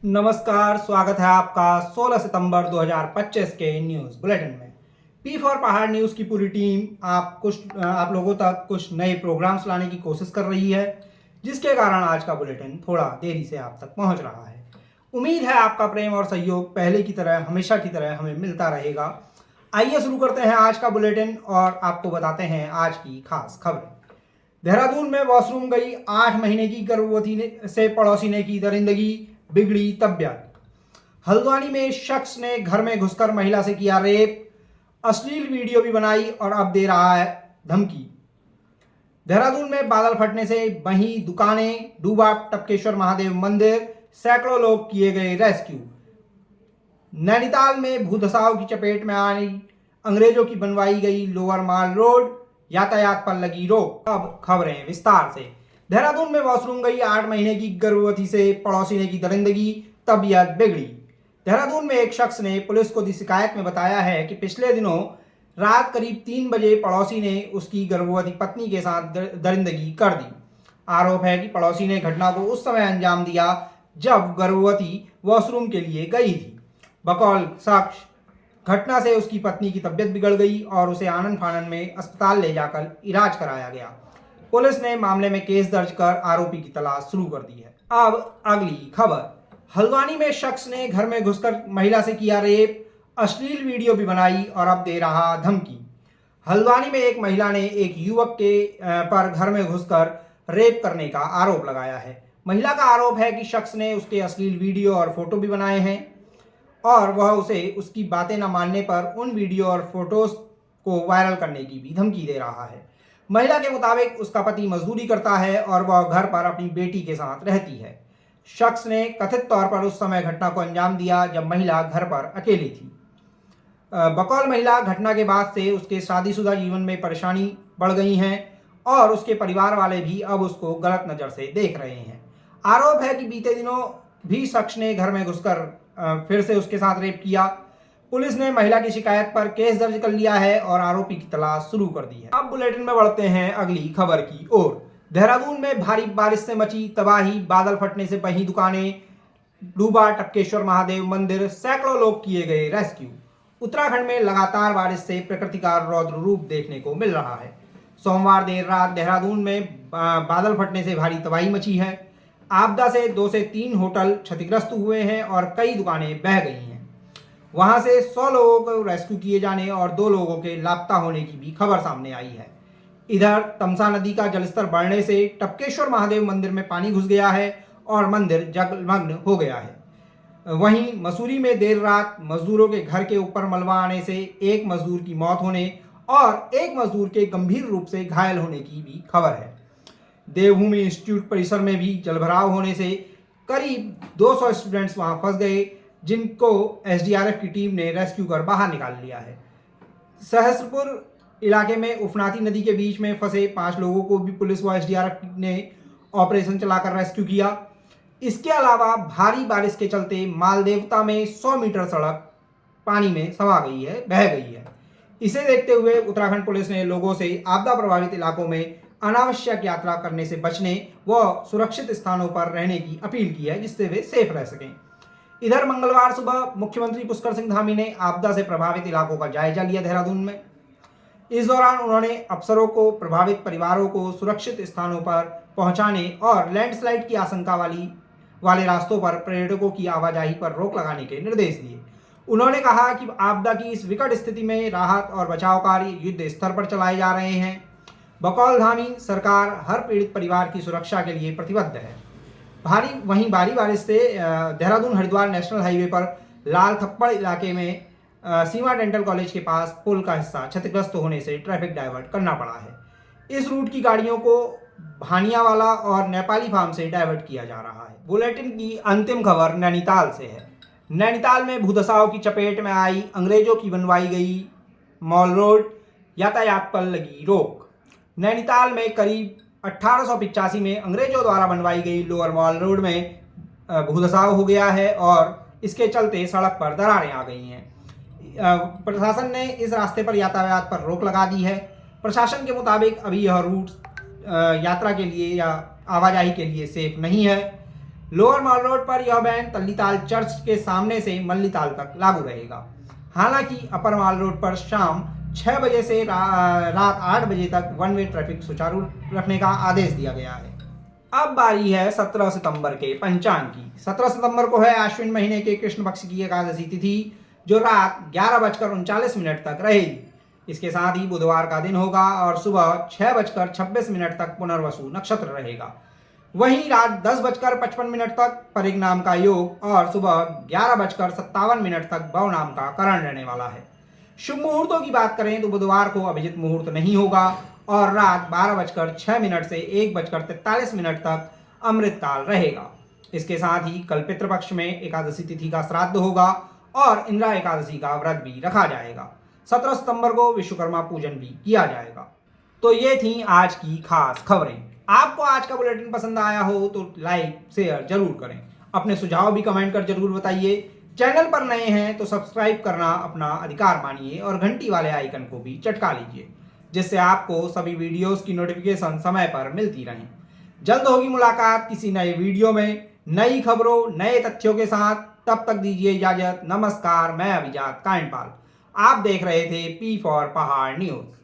नमस्कार, स्वागत है आपका 16 सितंबर 2025 के न्यूज़ बुलेटिन में। पी फॉर पहाड़ न्यूज़ की पूरी टीम आप लोगों तक कुछ नए प्रोग्राम्स लाने की कोशिश कर रही है, जिसके कारण आज का बुलेटिन थोड़ा देरी से आप तक पहुंच रहा है। उम्मीद है आपका प्रेम और सहयोग पहले की तरह हमेशा की तरह हमें मिलता रहेगा। आइए शुरू करते हैं आज का बुलेटिन और आपको बताते हैं आज की खास खबरें। देहरादून में वॉशरूम गई 8 महीने की गर्भवती से पड़ोसी ने की दरिंदगी, बिगड़ी तबीयत। हल्द्वानी में शख्स ने घर में घुसकर महिला से किया रेप, अश्लील वीडियो भी बनाई और अब दे रहा है धमकी। देहरादून में बादल फटने से वहीं दुकानें डूबा टपकेश्वर महादेव मंदिर, सैकड़ों लोग किए गए रेस्क्यू। नैनीताल में भूधसाव की चपेट में आई अंग्रेजों की बनवाई गई लोअर माल रोड, यातायात पर लगी रोक। अब खबरें विस्तार से। देहरादून में वॉशरूम गई 8 महीने की गर्भवती से पड़ोसी ने की दरिंदगी, तबीयत बिगड़ी। देहरादून में एक शख्स ने पुलिस को दी शिकायत में बताया है कि पिछले दिनों रात करीब 3 बजे पड़ोसी ने उसकी गर्भवती पत्नी के साथ दरिंदगी कर दी। आरोप है कि पड़ोसी ने घटना को उस समय अंजाम दिया जब गर्भवती वॉशरूम के लिए गई थी। बकौल शख्स घटना से उसकी पत्नी की तबीयत बिगड़ गई और उसे आनन फानन में अस्पताल ले जाकर इलाज कराया गया। पुलिस ने मामले में केस दर्ज कर आरोपी की तलाश शुरू कर दी है। अब अगली खबर। हल्द्वानी में शख्स ने घर में घुसकर महिला से किया रेप, अश्लील वीडियो भी बनाई और अब दे रहा धमकी। हल्द्वानी में एक महिला ने एक युवक के पर घर में घुसकर रेप करने का आरोप लगाया है। महिला का आरोप है कि शख्स ने उसके अश्लील वीडियो और फोटो भी बनाए हैं और वह उसे उसकी बातें न मानने पर उन वीडियो और फोटोज को वायरल करने की भी धमकी दे रहा है। महिला के मुताबिक उसका पति मजदूरी करता है और वह घर पर अपनी बेटी के साथ रहती है। शख्स ने कथित तौर पर उस समय घटना को अंजाम दिया जब महिला घर पर अकेली थी। बकौल महिला घटना के बाद से उसके शादीशुदा जीवन में परेशानी बढ़ गई है और उसके परिवार वाले भी अब उसको गलत नज़र से देख रहे हैं। आरोप है कि बीते दिनों भी शख्स ने घर में घुसकर फिर से उसके साथ रेप किया। पुलिस ने महिला की शिकायत पर केस दर्ज कर लिया है और आरोपी की तलाश शुरू कर दी है। अब बुलेटिन में बढ़ते हैं अगली खबर की ओर। देहरादून में भारी बारिश से मची तबाही, बादल फटने से वहीं दुकानें डूबा टपकेश्वर महादेव मंदिर, सैकड़ों लोग किए गए रेस्क्यू। उत्तराखंड में लगातार बारिश से प्रकृति का रौद्र रूप देखने को मिल रहा है। सोमवार देर रात देहरादून में बादल फटने से भारी तबाही मची है। आपदा से 2 से 3 होटल क्षतिग्रस्त हुए हैं और कई दुकानें बह गई हैं। वहां से 100 लोगों को रेस्क्यू किए जाने और 2 लोगों के लापता होने की भी खबर सामने आई है। इधर तमसा नदी का जलस्तर बढ़ने से टपकेश्वर महादेव मंदिर में पानी घुस गया है और मंदिर जलमग्न हो गया है। वहीं मसूरी में देर रात मजदूरों के घर के ऊपर मलबा आने से एक मजदूर की मौत होने और एक मजदूर के गंभीर रूप से घायल होने की भी खबर है। देवभूमि इंस्टीट्यूट परिसर में भी जलभराव होने से करीब 200 स्टूडेंट्स वहां फंस गए, जिनको एसडीआरएफ की टीम ने रेस्क्यू कर बाहर निकाल लिया है। सहस्रपुर इलाके में उफनाती नदी के बीच में फंसे 5 लोगों को भी पुलिस व एसडीआरएफ ने ऑपरेशन चलाकर रेस्क्यू किया। इसके अलावा भारी बारिश के चलते मालदेवता में 100 मीटर सड़क पानी में समा गई है, बह गई है। इसे देखते हुए उत्तराखंड पुलिस ने लोगों से आपदा प्रभावित इलाकों में अनावश्यक यात्रा करने से बचने व सुरक्षित स्थानों पर रहने की अपील की है, जिससे वे सेफ रह सकें। इधर मंगलवार सुबह मुख्यमंत्री पुष्कर सिंह धामी ने आपदा से प्रभावित इलाकों का जायजा लिया देहरादून में। इस दौरान उन्होंने अफसरों को प्रभावित परिवारों को सुरक्षित स्थानों पर पहुंचाने और लैंडस्लाइड की आशंका वाले रास्तों पर पर्यटकों की आवाजाही पर रोक लगाने के निर्देश दिए। उन्होंने कहा कि आपदा की इस विकट स्थिति में राहत और बचाव कार्य युद्ध स्तर पर चलाए जा रहे हैं। बकौल धामी, सरकार हर पीड़ित परिवार की सुरक्षा के लिए प्रतिबद्ध है। वहीं भारी बारिश से देहरादून हरिद्वार नेशनल हाईवे पर लाल थप्पड़ इलाके में सीमा डेंटल कॉलेज के पास पुल का हिस्सा क्षतिग्रस्त होने से ट्रैफिक डाइवर्ट करना पड़ा है। इस रूट की गाड़ियों को भानियावाला और नेपाली फार्म से डाइवर्ट किया जा रहा है। बुलेटिन की अंतिम खबर नैनीताल से है। नैनीताल में भूधसाव की चपेट में आई अंग्रेजों की बनवाई गई मॉल रोड, यातायात पर लगी रोक। नैनीताल में करीब 1885 में अंग्रेजों द्वारा बनवाई गई लोअर मॉल रोड में भूधसाव हो गया है और इसके चलते सड़क पर दरारें आ गई हैं। प्रशासन ने इस रास्ते पर यातायात पर रोक लगा दी है। प्रशासन के मुताबिक अभी यह रूट यात्रा के लिए या आवाजाही के लिए सेफ नहीं है। लोअर मॉल रोड पर यह बैन तल्लीताल चर्च के सामने से मल्लीताल तक लागू रहेगा। हालांकि अपर मॉल रोड पर शाम 6 बजे से रात 8 बजे तक वन वे ट्रैफिक सुचारू रखने का आदेश दिया गया है। अब बारी है 17 सितंबर के पंचांग की। 17 सितंबर को है आश्विन महीने के कृष्ण पक्ष की एकादशी तिथि, जो रात 11:39 तक रहेगी। इसके साथ ही बुधवार का दिन होगा और सुबह 6:26 तक पुनर्वसु नक्षत्र रहेगा। वहीं रात 10:55 तक परिग नाम का योग और सुबह 11:57 तक भव नाम का करण रहने वाला है। शुभ मुहूर्तों की बात करें तो बुधवार को अभिजित मुहूर्त नहीं होगा और रात 12:06 से 1:43 तक अमृत काल रहेगा। इसके साथ ही कल पितृपक्ष में एकादशी तिथि का श्राद्ध होगा और इंदिरा एकादशी का व्रत भी रखा जाएगा। 17 सितंबर को विश्वकर्मा पूजन भी किया जाएगा। तो ये थी आज की खास खबरें। आपको आज का बुलेटिन पसंद आया हो तो लाइक शेयर जरूर करें। अपने सुझाव भी कमेंट कर जरूर बताइए। चैनल पर नए हैं तो सब्सक्राइब करना अपना अधिकार मानिए और घंटी वाले आइकन को भी चटका लीजिए, जिससे आपको सभी वीडियोस की नोटिफिकेशन समय पर मिलती रहें। जल्द होगी मुलाकात किसी नए वीडियो में नई खबरों नए तथ्यों के साथ। तब तक दीजिए इजाजत। नमस्कार, मैं अभिजात कांडपाल। आप देख रहे थे पी फॉर पहाड़ न्यूज।